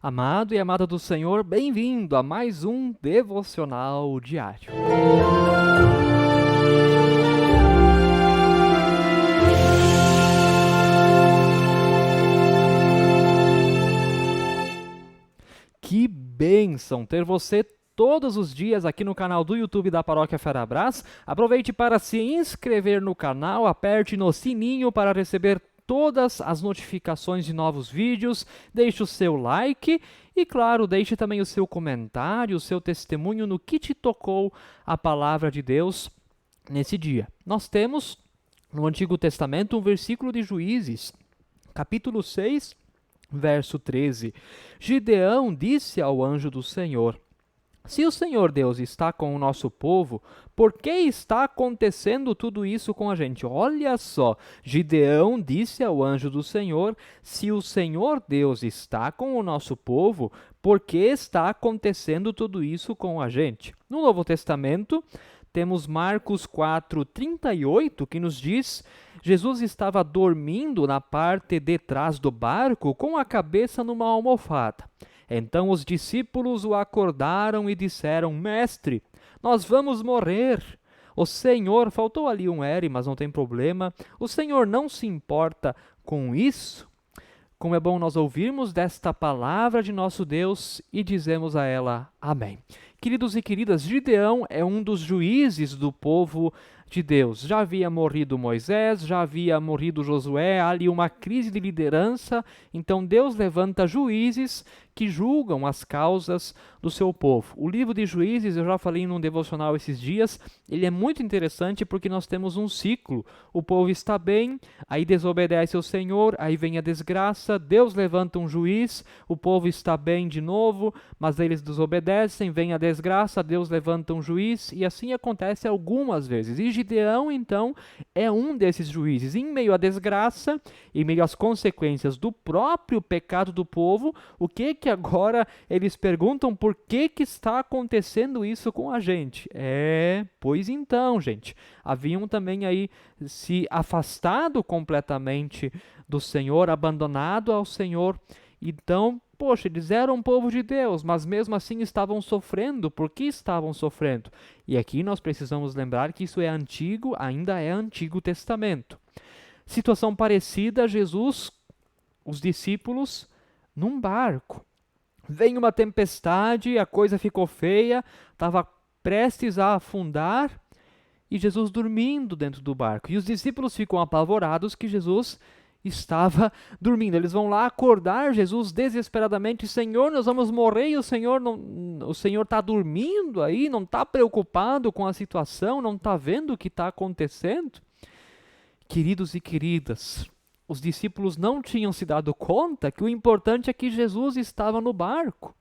Amado e amada do Senhor, bem-vindo a mais um devocional diário. Que bênção ter você todos os dias aqui no canal do YouTube da Paróquia Ferabras. Aproveite para se inscrever no canal, aperte no sininho para receber todas as notificações de novos vídeos, deixe o seu like e, claro, deixe também o seu comentário, o seu testemunho no que te tocou a palavra de Deus nesse dia. Nós temos no Antigo Testamento um versículo de Juízes, capítulo 6, verso 13. Gideão disse ao anjo do Senhor: se o Senhor Deus está com o nosso povo, por que está acontecendo tudo isso com a gente? Olha só, Gideão disse ao anjo do Senhor: se o Senhor Deus está com o nosso povo, por que está acontecendo tudo isso com a gente? No Novo Testamento, temos Marcos 4:38, que nos diz: Jesus estava dormindo na parte de trás do barco com a cabeça numa almofada. Então os discípulos o acordaram e disseram: Mestre, nós vamos morrer. O Senhor, faltou ali um R, mas não tem problema, o Senhor não se importa com isso? Como é bom nós ouvirmos desta palavra de nosso Deus e dizemos a ela amém. Queridos e queridas, Gideão é um dos juízes do povo de Deus. Já havia morrido Moisés, já havia morrido Josué, há ali uma crise de liderança, então Deus levanta juízes que julgam as causas do seu povo. O livro de Juízes, eu já falei num devocional esses dias, ele é muito interessante porque nós temos um ciclo. O povo está bem, aí desobedece ao Senhor, aí vem a desgraça, Deus levanta um juiz, o povo está bem de novo, mas eles desobedecem, vem a desgraça, Deus levanta um juiz, e assim acontece algumas vezes. E Gideão, então, é um desses juízes. Em meio à desgraça, em meio às consequências do próprio pecado do povo, o que agora eles perguntam: por que está acontecendo isso com a gente? Pois então, gente, haviam também aí se afastado completamente do Senhor, abandonado ao Senhor. Então, poxa, eles eram um povo de Deus, mas mesmo assim estavam sofrendo. Por que estavam sofrendo? E aqui nós precisamos lembrar que isso é antigo, ainda é Antigo Testamento. Situação parecida, Jesus, os discípulos, num barco. Vem uma tempestade, a coisa ficou feia, estava prestes a afundar e Jesus dormindo dentro do barco. E os discípulos ficam apavorados que Jesus estava dormindo. Eles vão lá acordar Jesus desesperadamente: Senhor, nós vamos morrer, e o Senhor está dormindo aí, não está preocupado com a situação, não está vendo o que está acontecendo? Queridos e queridas, os discípulos não tinham se dado conta que o importante é que Jesus estava no barco.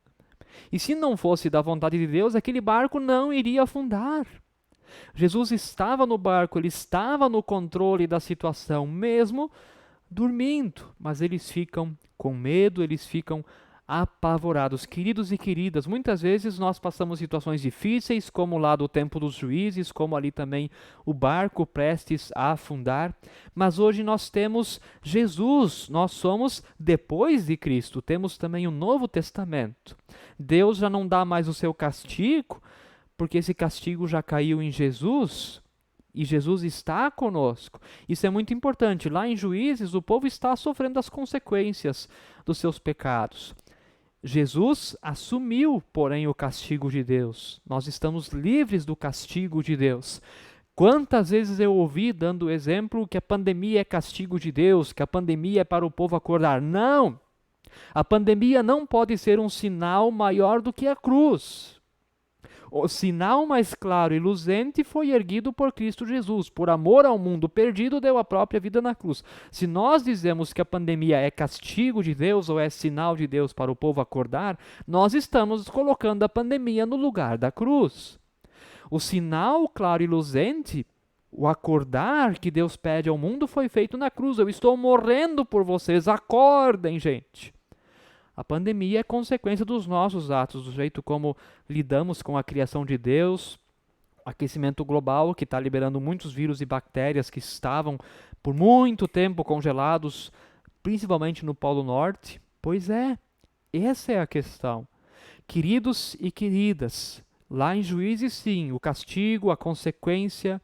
E se não fosse da vontade de Deus, aquele barco não iria afundar. Jesus estava no barco, ele estava no controle da situação, mesmo dormindo. Mas eles ficam com medo, eles ficam apavorados. Queridos e queridas, muitas vezes nós passamos situações difíceis, como lá do tempo dos juízes, como ali também o barco prestes a afundar, mas hoje nós temos Jesus, nós somos depois de Cristo, temos também o Novo Testamento. Deus já não dá mais o seu castigo, porque esse castigo já caiu em Jesus, e Jesus está conosco. Isso é muito importante. Lá em Juízes, o povo está sofrendo as consequências dos seus pecados. Jesus assumiu, porém, o castigo de Deus. Nós estamos livres do castigo de Deus. Quantas vezes eu ouvi dando exemplo que a pandemia é castigo de Deus, que a pandemia é para o povo acordar. Não! A pandemia não pode ser um sinal maior do que a cruz. O sinal mais claro e luzente foi erguido por Cristo Jesus. Por amor ao mundo perdido, deu a própria vida na cruz. Se nós dizemos que a pandemia é castigo de Deus ou é sinal de Deus para o povo acordar, nós estamos colocando a pandemia no lugar da cruz. O sinal claro e luzente, o acordar que Deus pede ao mundo, foi feito na cruz. Eu estou morrendo por vocês, acordem, gente. A pandemia é consequência dos nossos atos, do jeito como lidamos com a criação de Deus, o aquecimento global que está liberando muitos vírus e bactérias que estavam por muito tempo congelados, principalmente no Polo Norte. Pois é, Essa é a questão. Queridos e queridas, lá em Juízes, sim, o castigo, a consequência,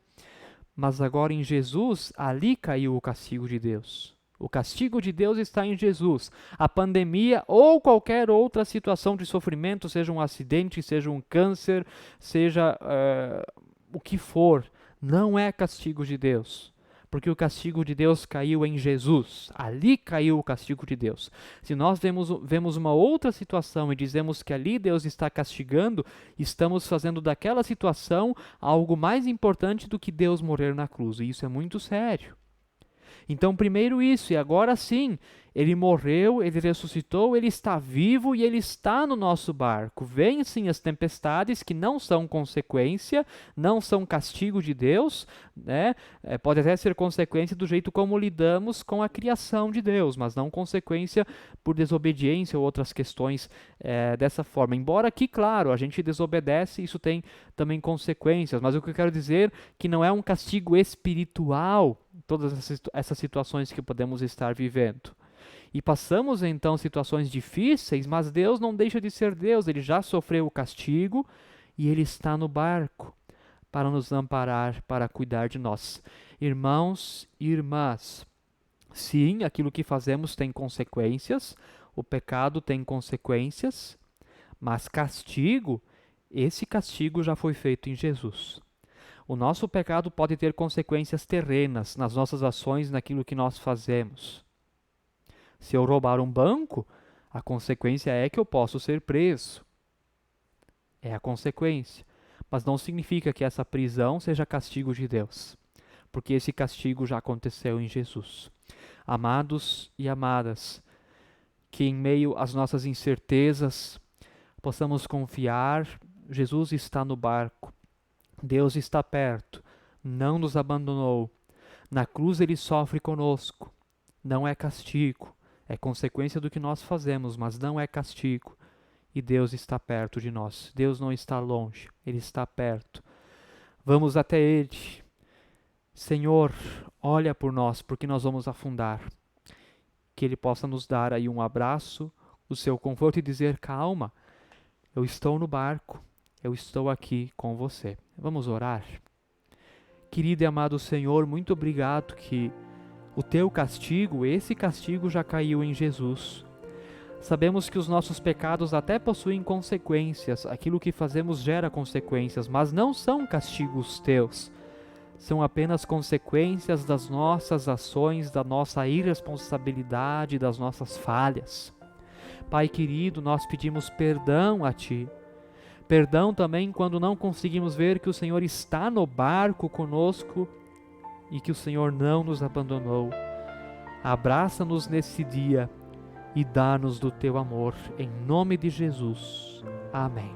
mas agora em Jesus, ali caiu o castigo de Deus. O castigo de Deus está em Jesus. A pandemia ou qualquer outra situação de sofrimento, seja um acidente, seja um câncer, seja o que for, não é castigo de Deus. Porque o castigo de Deus caiu em Jesus. Ali caiu o castigo de Deus. Se nós vemos uma outra situação e dizemos que ali Deus está castigando, estamos fazendo daquela situação algo mais importante do que Deus morrer na cruz. E isso é muito sério. Então, primeiro isso, e agora sim, ele morreu, ele ressuscitou, ele está vivo e ele está no nosso barco. Vêm sim as tempestades que não são consequência, não são castigo de Deus, né? Pode até ser consequência do jeito como lidamos com a criação de Deus, mas não consequência por desobediência ou outras questões dessa forma. Embora aqui, claro, a gente desobedece, isso tem também consequências, mas o que eu quero dizer é que não é um castigo espiritual, todas essas situações que podemos estar vivendo. E passamos então situações difíceis, mas Deus não deixa de ser Deus, ele já sofreu o castigo e ele está no barco para nos amparar, para cuidar de nós. Irmãos e irmãs, sim, aquilo que fazemos tem consequências, o pecado tem consequências, mas castigo, esse castigo já foi feito em Jesus. O nosso pecado pode ter consequências terrenas nas nossas ações, naquilo que nós fazemos. Se eu roubar um banco, a consequência é que eu posso ser preso. É a consequência. Mas não significa que essa prisão seja castigo de Deus, porque esse castigo já aconteceu em Jesus. Amados e amadas, que em meio às nossas incertezas possamos confiar, Jesus está no barco, Deus está perto, não nos abandonou. Na cruz ele sofre conosco, não é castigo. É consequência do que nós fazemos, mas não é castigo. E Deus está perto de nós. Deus não está longe, Ele está perto. Vamos até Ele. Senhor, olha por nós, porque nós vamos afundar. Que Ele possa nos dar aí um abraço, o seu conforto e dizer, calma, eu estou no barco, eu estou aqui com você. Vamos orar? Querido e amado Senhor, muito obrigado que o teu castigo, esse castigo já caiu em Jesus. Sabemos que os nossos pecados até possuem consequências, aquilo que fazemos gera consequências, mas não são castigos teus. São apenas consequências das nossas ações, da nossa irresponsabilidade, das nossas falhas. Pai querido, nós pedimos perdão a Ti. Perdão também quando não conseguimos ver que o Senhor está no barco conosco e que o Senhor não nos abandonou. Abraça-nos nesse dia e dá-nos do teu amor, em nome de Jesus. Amém.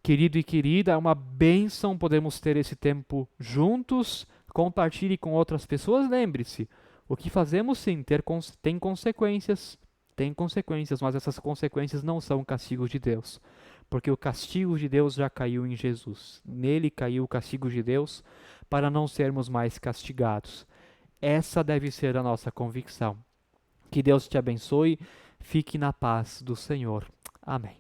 Querido e querida, é uma bênção podermos ter esse tempo juntos, compartilhe com outras pessoas, lembre-se, o que fazemos sim tem consequências, mas essas consequências não são castigos de Deus, porque o castigo de Deus já caiu em Jesus, nele caiu o castigo de Deus, para não sermos mais castigados. Essa deve ser a nossa convicção. Que Deus te abençoe, fique na paz do Senhor. Amém.